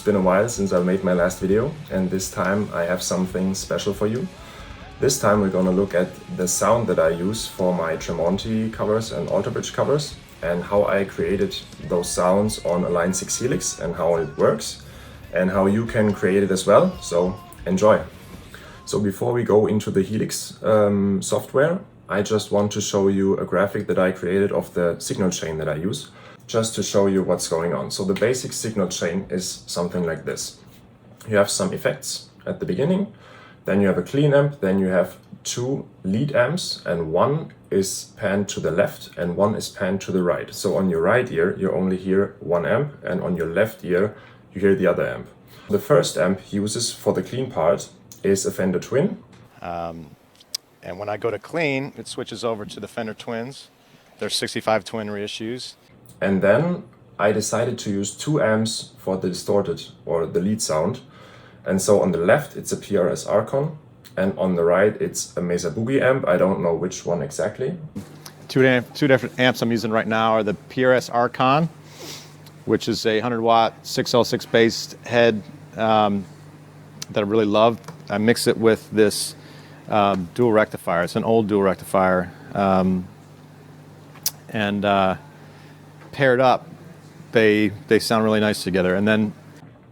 been a while since I made my last video, and this time I have something special for you. This time we're gonna look at the sound that I use for my Tremonti covers and Alter Bridge covers, and how I created those sounds on a Line 6 Helix and how it works, and how you can create it as well, so enjoy! So before we go into the Helix software, I just want to show you a graphic that I created of the signal chain that I use, just to show you what's going on. So the basic signal chain is something like this. You have some effects at the beginning, then you have a clean amp, then you have two lead amps, and one is panned to the left and one is panned to the right. So on your right ear, you only hear one amp, and on your left ear, you hear the other amp. The first amp he uses for the clean part is a Fender Twin. And when I go to clean, it switches over to the Fender Twins. They're 65 twin reissues. And then I decided to use two amps for the distorted or the lead sound. And so on the left, it's a PRS Archon, and on the right, it's a Mesa Boogie amp. I don't know which one exactly. Two different amps I'm using right now are the PRS Archon, which is a 100 watt 6L6 based head that I really love. I mix it with this dual rectifier. It's an old dual rectifier, and paired up, they sound really nice together. And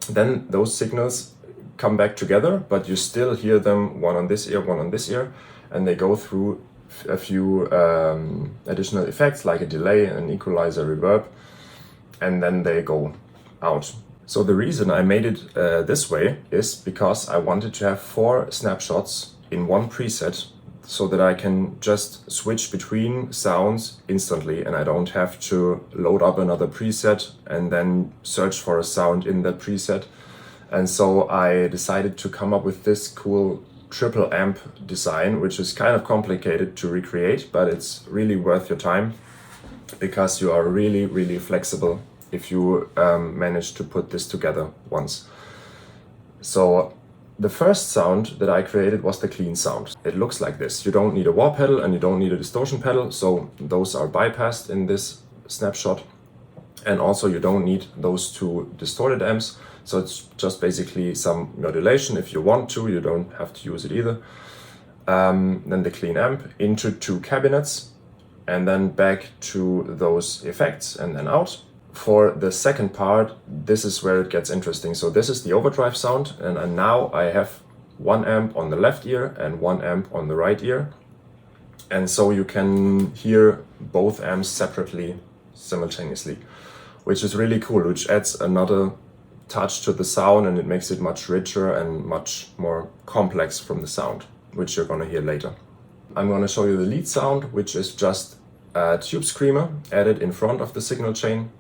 then those signals come back together, but you still hear them, one on this ear, one on this ear, and they go through a few additional effects like a delay, an equalizer, reverb, and then they go out. So the reason I made it this way is because I wanted to have 4 snapshots in one preset, so that I can just switch between sounds instantly and I don't have to load up another preset and then search for a sound in that preset. And so I decided to come up with this cool triple amp design, which is kind of complicated to recreate, but it's really worth your time because you are really flexible if you manage to put this together once. So the first sound that I created was the clean sound. It looks like this. You don't need a wah pedal and you don't need a distortion pedal, so those are bypassed in this snapshot. And also you don't need those two distorted amps, so it's just basically some modulation if you want to, you don't have to use it either. Then the clean amp into 2 cabinets and then back to those effects and then out. For the second part, this is where it gets interesting. So this is the overdrive sound, and now I have 1 amp on the left ear and 1 amp on the right ear. And so you can hear both amps separately, simultaneously, which is really cool, which adds another touch to the sound, and it makes it much richer and much more complex from the sound, which you're gonna hear later. I'm gonna show you the lead sound, which is just a tube screamer added in front of the signal chain.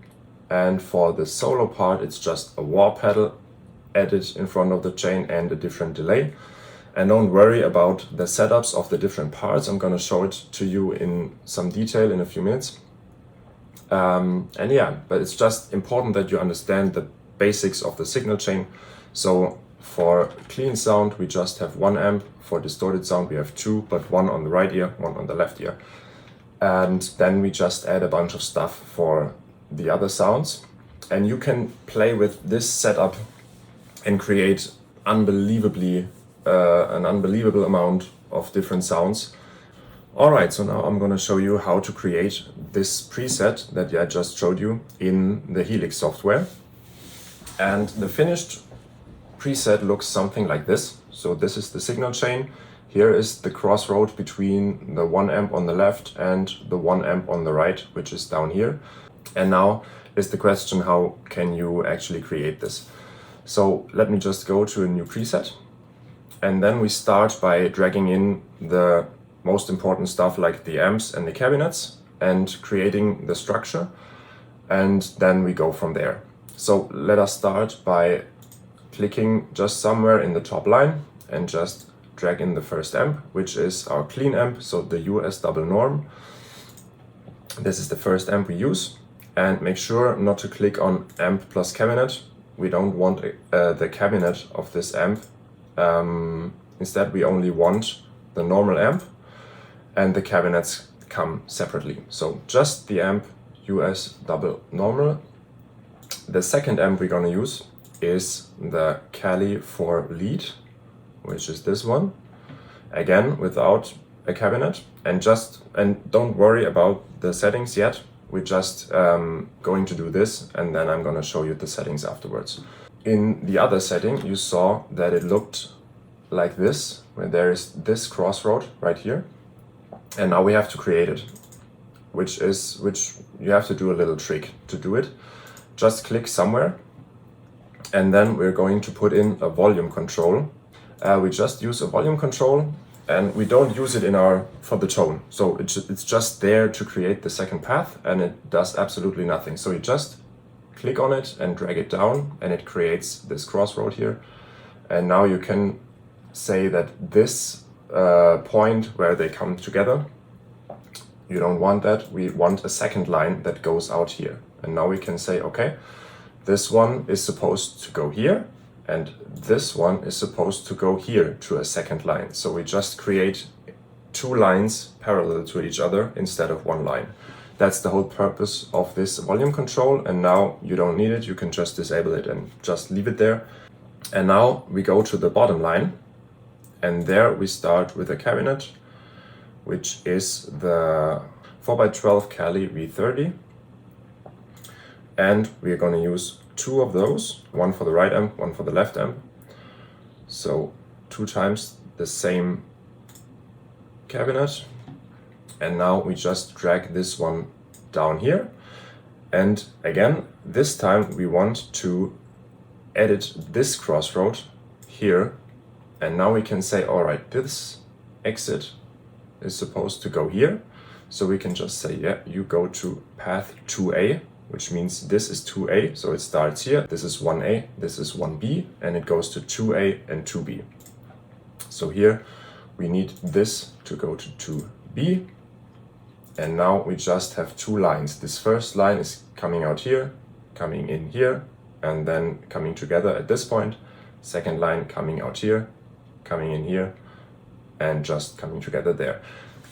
And for the solo part, it's just a wah pedal added in front of the chain and a different delay. And don't worry about the setups of the different parts. I'm gonna show it to you in some detail in a few minutes. And yeah, but it's just important that you understand the basics of the signal chain. So for clean sound, we just have 1 amp. For distorted sound, we have 2, but 1 on the right ear, 1 on the left ear. And then we just add a bunch of stuff for the other sounds, and you can play with this setup and create an unbelievable amount of different sounds. Alright, so now I'm gonna show you how to create this preset that I just showed you in the Helix software. And the finished preset looks something like this. So this is the signal chain. Here is the crossroad between the 1 amp on the left and the 1 amp on the right, which is down here. And now is the question, how can you actually create this? So let me just go to a new preset, and then we start by dragging in the most important stuff like the amps and the cabinets and creating the structure, and then we go from there. So let us start by clicking just somewhere in the top line and just drag in the first amp, which is our clean amp, so the US double norm. This is the first amp we use. And make sure not to click on amp plus cabinet. We don't want the cabinet of this amp. Instead, we only want the normal amp, and the cabinets come separately. So just the amp US double normal. The second amp we're gonna use is the Cali for lead, which is this one. Again, without a cabinet, and don't worry about the settings yet. We're just going to do this, and then I'm going to show you the settings afterwards. In the other setting, you saw that it looked like this, where there is this crossroad right here, and now we have to create it, which you have to do a little trick to do it. Just click somewhere, and then we're going to put in a volume control. We just use a volume control, and we don't use it for the tone. So it's just there to create the second path, and it does absolutely nothing. So you just click on it and drag it down, and it creates this crossroad here. And now you can say that this point where they come together, you don't want that. We want a second line that goes out here. And now we can say, okay, this one is supposed to go here, and this one is supposed to go here to a second line. So we just create two lines parallel to each other instead of one line. That's the whole purpose of this volume control, and now you don't need it. You can just disable it and just leave it there. And now we go to the bottom line, and there we start with a cabinet, which is the 4x12 Cali V30. And we're going to use two of those, one for the right amp, one for the left amp. So 2 times the same cabinet. And now we just drag this one down here. And again, this time we want to edit this crossroad here. And now we can say, all right, this exit is supposed to go here. So we can just say, yeah, you go to path 2A, which means this is 2A. So it starts here. This is 1A, this is 1B, and it goes to 2A and 2B. So here we need this to go to 2B. And now we just have 2 lines. This first line is coming out here, coming in here, and then coming together at this point. Second line coming out here, coming in here, and just coming together there.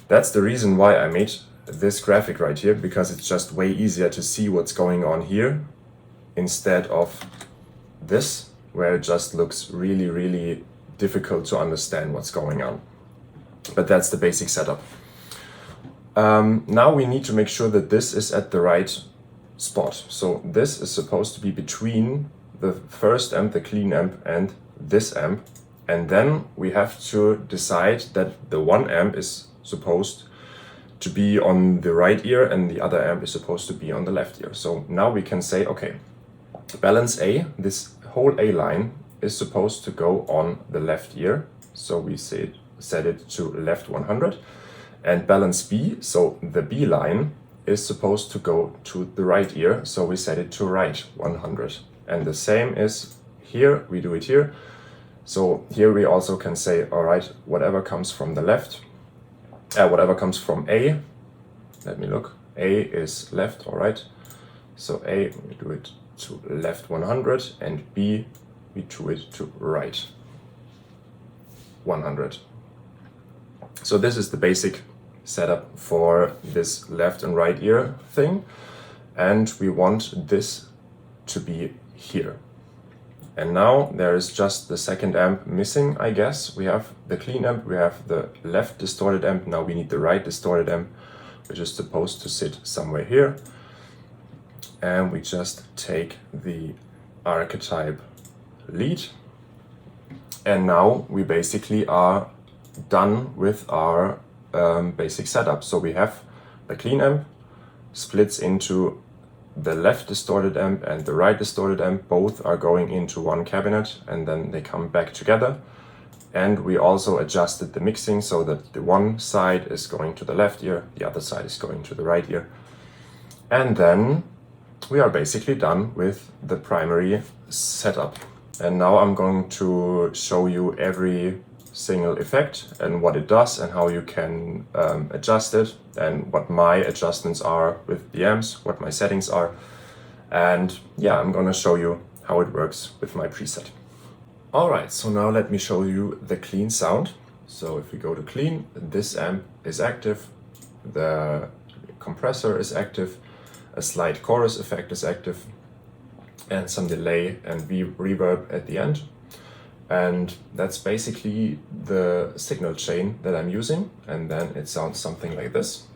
That's the reason why I made this graphic right here, because it's just way easier to see what's going on here instead of this, where it just looks really, really difficult to understand what's going on. But that's the basic setup. Now we need to make sure that this is at the right spot. So this is supposed to be between the first amp, the clean amp, and this amp. And then we have to decide that the one amp is supposed to be on the right ear and the other amp is supposed to be on the left ear. So now we can say, okay, balance A, this whole A line is supposed to go on the left ear. So we set it to left 100. And balance B, so the B line is supposed to go to the right ear. So we set it to right 100. And the same is here, we do it here. So here we also can say, all right, whatever comes from the left, whatever comes from A, let me look, A is left or right. So A, we do it to left 100, and B, we do it to right 100. So this is the basic setup for this left and right ear thing. And we want this to be here. And now there is just the second amp missing, I guess. We have the clean amp, we have the left distorted amp, now we need the right distorted amp, which is supposed to sit somewhere here. And we just take the archetype lead. And now we basically are done with our basic setup. So we have the clean amp, splits into the left distorted amp and the right distorted amp. Both are going into one cabinet, and then they come back together. And we also adjusted the mixing so that the one side is going to the left ear, the other side is going to the right ear. And then we are basically done with the primary setup. And now I'm going to show you every single effect and what it does and how you can adjust it, and what my adjustments are with the amps, what my settings are. And yeah, I'm gonna show you how it works with my preset. Alright, so now let me show you the clean sound. So if we go to clean, this amp is active, the compressor is active, a slight chorus effect is active, and some delay and reverb at the end. And that's basically the signal chain that I'm using. And then it sounds something like this.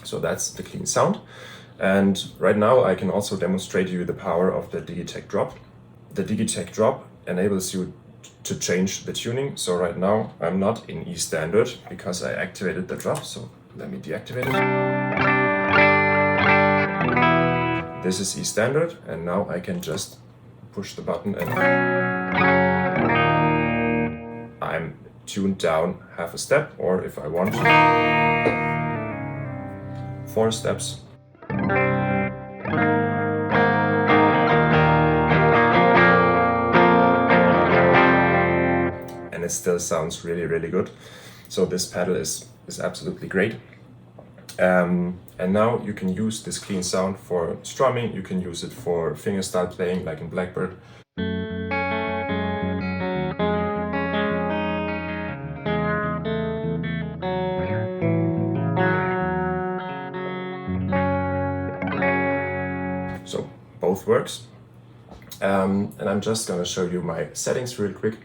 So that's the clean sound. And right now I can also demonstrate you the power of the Digitech drop. The Digitech drop enables you to change the tuning. So right now I'm not in E standard because I activated the drop. So let me deactivate it. This is E standard, and now I can just push the button and I'm tuned down half a step, or if I want, 4 steps. And it still sounds really, really good. So this pedal is absolutely great. And now you can use this clean sound for strumming. You can use it for fingerstyle playing, like in Blackbird. So both works. And I'm just gonna show you my settings real quick.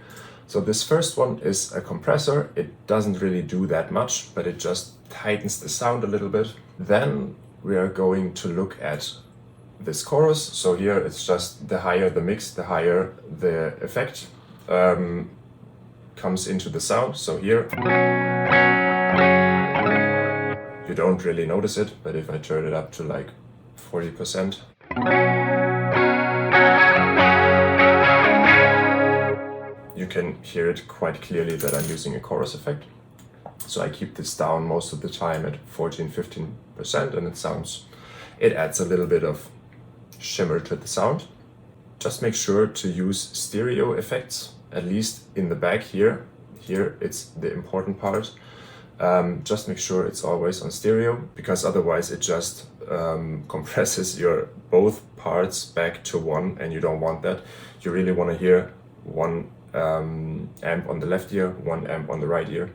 So this first one is a compressor. It doesn't really do that much, but it just tightens the sound a little bit. Then we are going to look at this chorus. So here it's just the higher the mix, the higher the effect comes into the sound. So here, you don't really notice it, but if I turn it up to like 40%, you can hear it quite clearly that I'm using a chorus effect. So I keep this down most of the time at 14–15%, and it adds a little bit of shimmer to the sound. Just make sure to use stereo effects, at least in the back here. Here it's the important part. Just make sure it's always on stereo, because otherwise it just compresses your both parts back to one, and you don't want that. You really want to hear one amp on the left ear, one amp on the right ear.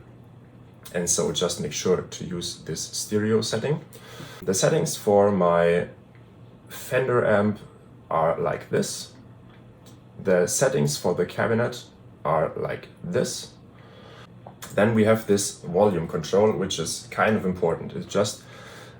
And so just make sure to use this stereo setting. The settings for my Fender amp are like this. The settings for the cabinet are like this. Then we have this volume control, which is kind of important. It's just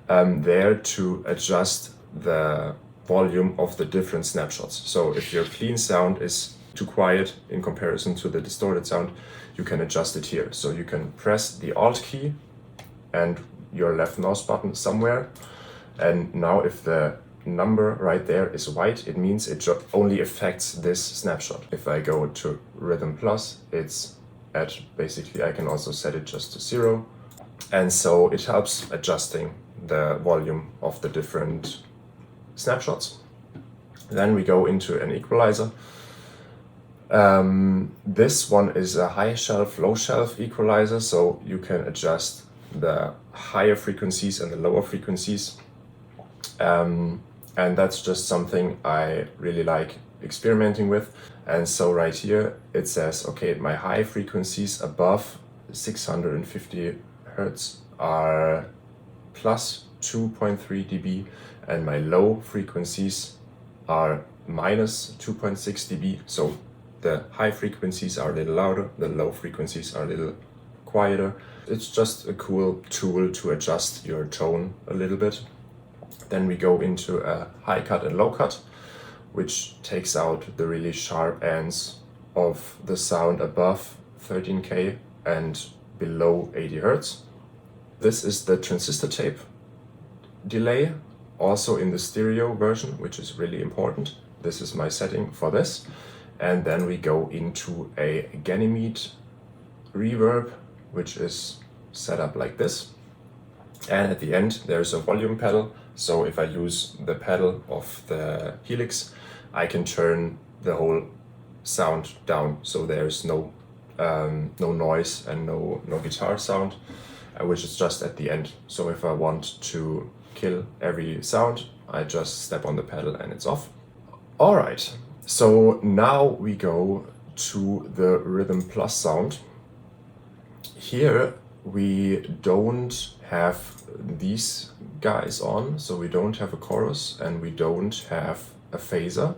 there to adjust the volume of the different snapshots. So if your clean sound is too quiet in comparison to the distorted sound, you can adjust it here. So you can press the Alt key and your left mouse button somewhere. And now if the number right there is white, it means it only affects this snapshot. If I go to Rhythm Plus, it's at basically, I can also set it just to 0. And so it helps adjusting the volume of the different snapshots. Then we go into an equalizer. This one is a high shelf, low shelf equalizer, so you can adjust the higher frequencies and the lower frequencies. And that's just something I really like experimenting with. And so right here it says, okay, my high frequencies above 650 Hertz are plus 2.3 dB, and my low frequencies are minus 2.6 dB. So the high frequencies are a little louder, the low frequencies are a little quieter. It's just a cool tool to adjust your tone a little bit. Then we go into a high cut and low cut, which takes out the really sharp ends of the sound above 13K and below 80 Hertz. This is the transistor tape delay, also in the stereo version, which is really important. This is my setting for this. And then we go into a Ganymede reverb, which is set up like this. And at the end, there's a volume pedal. So if I use the pedal of the Helix, I can turn the whole sound down. So there's no noise and no guitar sound, which is just at the end. So if I want to kill every sound, I just step on the pedal and it's off. All right. So now we go to the Rhythm Plus sound. Here we don't have these guys on, so we don't have a chorus and we don't have a phaser.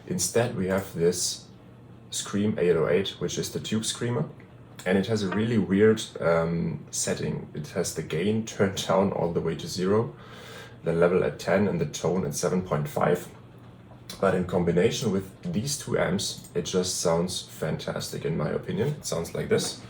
Instead we have this Scream 808, which is the tube screamer, and it has a really weird setting. It has the gain turned down all the way to 0, the level at 10 and the tone at 7.5. But in combination with these two amps, it just sounds fantastic in my opinion. It sounds like this.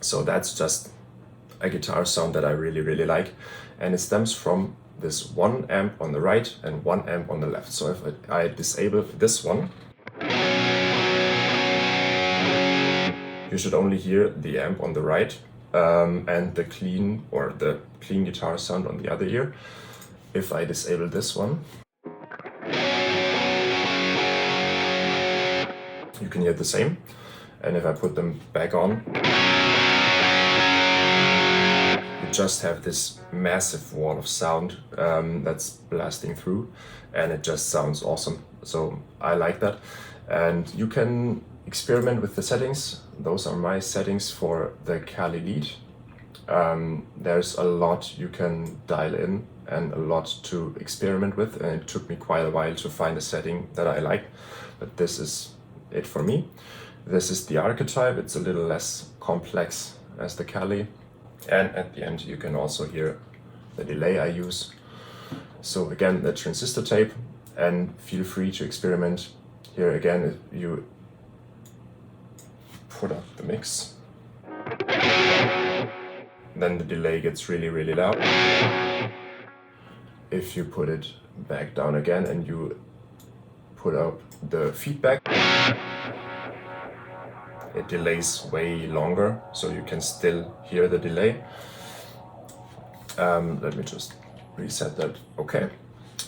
So that's just a guitar sound that I really like, and it stems from this one amp on the right and one amp on the left. So if I disable this one, you should only hear the amp on the right and the clean guitar sound on the other ear. If I disable this one, you can hear the same, and if I put them back on, just have this massive wall of sound that's blasting through, and it just sounds awesome. So I like that, and you can experiment with the settings. Those are my settings for the Kali lead. There's a lot you can dial in and a lot to experiment with, and it took me quite a while to find a setting that I like, but this is it for me. This is the archetype. It's a little less complex as the Kali. And at the end you can also hear the delay I use. So again, the transistor tape, and feel free to experiment. Here again, if you put up the mix, then the delay gets really loud. If you put it back down again and you put up the feedback, it delays way longer, so you can still hear the delay. Let me just reset that. Okay.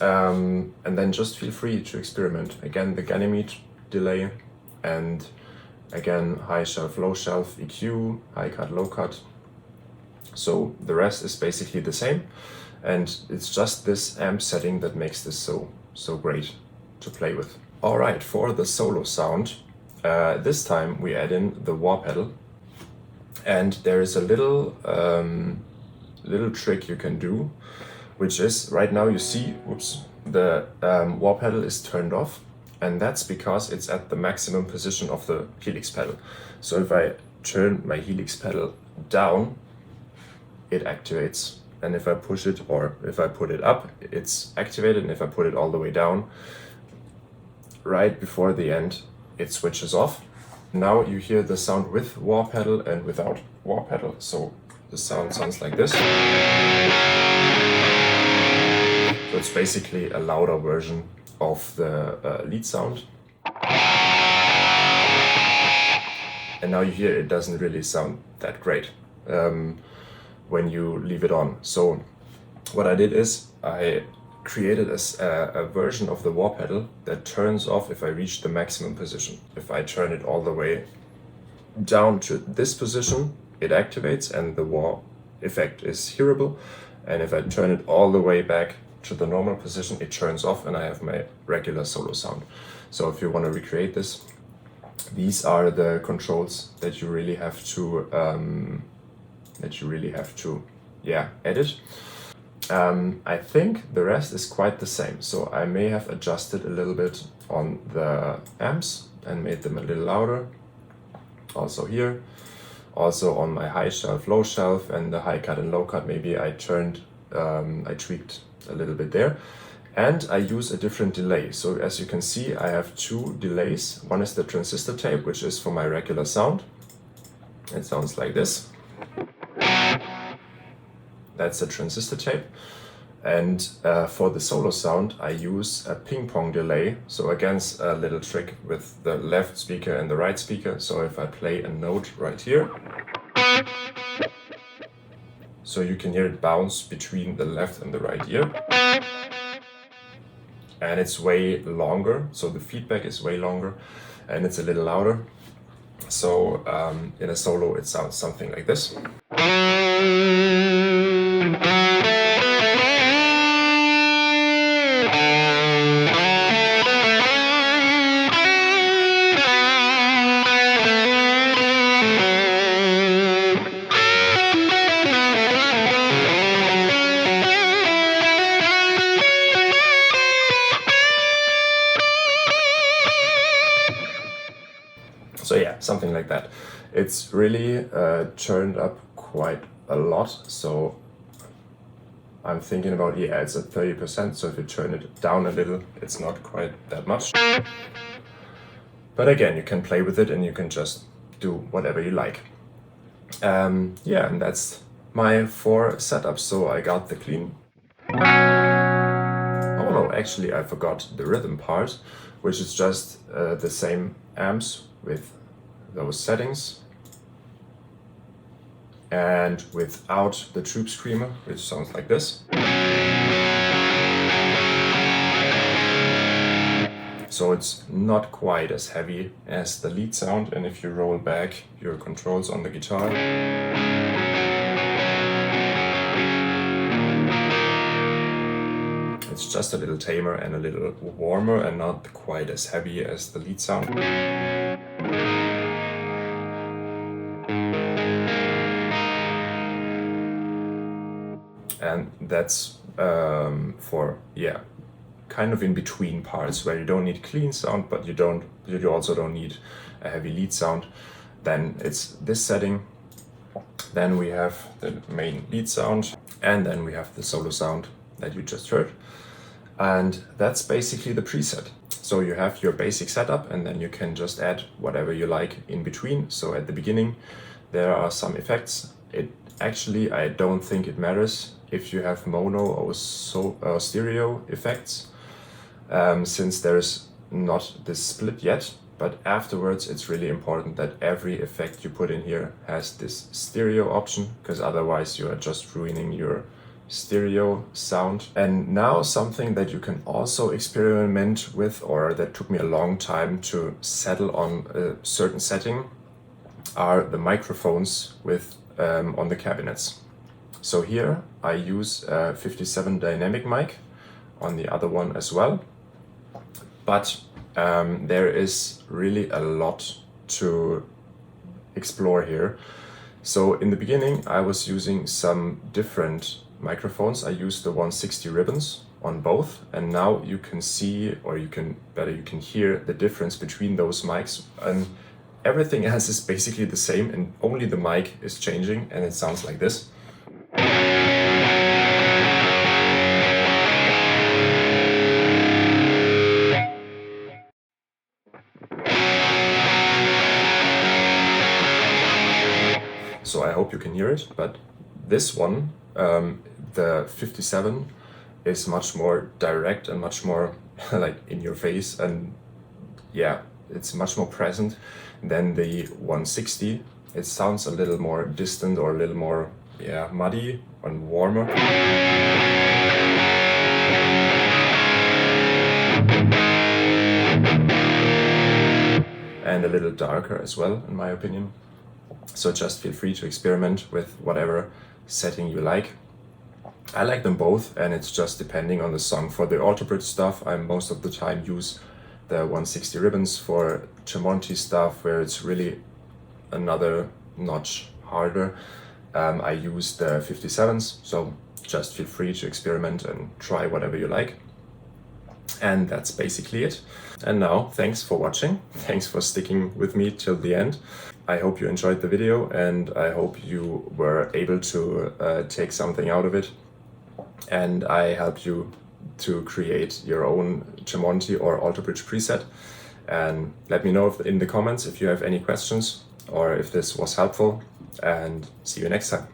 And then just feel free to experiment. Again, the Ganymede delay, and again, high shelf, low shelf, EQ, high cut, low cut. So the rest is basically the same, and it's just this amp setting that makes this so great to play with. All right, for the solo sound, this time we add in the wah pedal, and there is a little trick you can do, which is right now you see, the wah pedal is turned off, and that's because it's at the maximum position of the Helix pedal. So if I turn my Helix pedal down, it activates, and if I push it or if I put it up, it's activated, and if I put it all the way down, right before the end, it switches off. Now you hear the sound with wah pedal and without wah pedal. So the sound sounds like this. So it's basically a louder version of the lead sound. And now you hear it doesn't really sound that great when you leave it on. So what I did is I created a version of the wah pedal that turns off if I reach the maximum position. If I turn it all the way down to this position, it activates and the wah effect is hearable. And if I turn it all the way back to the normal position, it turns off and I have my regular solo sound. So if you want to recreate this, these are the controls that you really have to edit. I think the rest is quite the same, so I may have adjusted a little bit on the amps and made them a little louder. Also here, also on my high shelf, low shelf, and the high cut and low cut, maybe I tweaked a little bit there. And I use a different delay. So as you can see, I have two delays. One is the transistor tape, which is for my regular sound. It sounds like this. That's a transistor tape. And for the solo sound, I use a ping pong delay. So again, a little trick with the left speaker and the right speaker. So if I play a note right here, so you can hear it bounce between the left and the right ear. and it's way longer, so the feedback is way longer and it's a little louder. So in a solo it sounds something like this. So yeah, something like that. It's really turned up quite a lot. So I'm thinking about, yeah, it's at 30%. So if you turn it down a little, it's not quite that much. But again, you can play with it and you can just do whatever you like. Yeah, and that's my 4 setups. So I got the clean. Oh no, actually I forgot the rhythm part, which is just the same amps with those settings and without the tube screamer, which sounds like this. So it's not quite as heavy as the lead sound, and if you roll back your controls on the guitar, it's just a little tamer and a little warmer and not quite as heavy as the lead sound. And that's for, yeah, kind of in between parts where you don't need clean sound, but you also don't need a heavy lead sound. Then it's this setting. Then we have the main lead sound, and then we have the solo sound that you just heard. And that's basically the preset. So you have your basic setup, and then you can just add whatever you like in between. So at the beginning, there are some effects. Actually, I don't think it matters if you have mono or stereo effects, since there's not this split yet. But afterwards, it's really important that every effect you put in here has this stereo option, because otherwise you are just ruining your stereo sound. And now something that you can also experiment with, or that took me a long time to settle on a certain setting, are the microphones with on the cabinets. So here I use a 57 dynamic mic, on the other one as well. But there is really a lot to explore here. So in the beginning I was using some different microphones. I used the 160 ribbons on both, and now you can see, or you can hear the difference between those mics, and everything else is basically the same, and only the mic is changing, and it sounds like this. So I hope you can hear it, but this one, the 57, is much more direct and much more like in your face, and yeah, it's much more present than the 160. It sounds a little more distant, or a little more, yeah, muddy and warmer. And a little darker as well, in my opinion. So just feel free to experiment with whatever setting you like. I like them both, and it's just depending on the song. For the auto bridge stuff, I most of the time use the 160 ribbons. For Tremonti stuff, where it's really another notch harder, I use the 57s. So just feel free to experiment and try whatever you like. And that's basically it. And now, thanks for watching. Thanks for sticking with me till the end. I hope you enjoyed the video, and I hope you were able to take something out of it. And I helped you to create your own Tremonti or Alter Bridge preset. And let me know in the comments if you have any questions, or if this was helpful. And see you next time.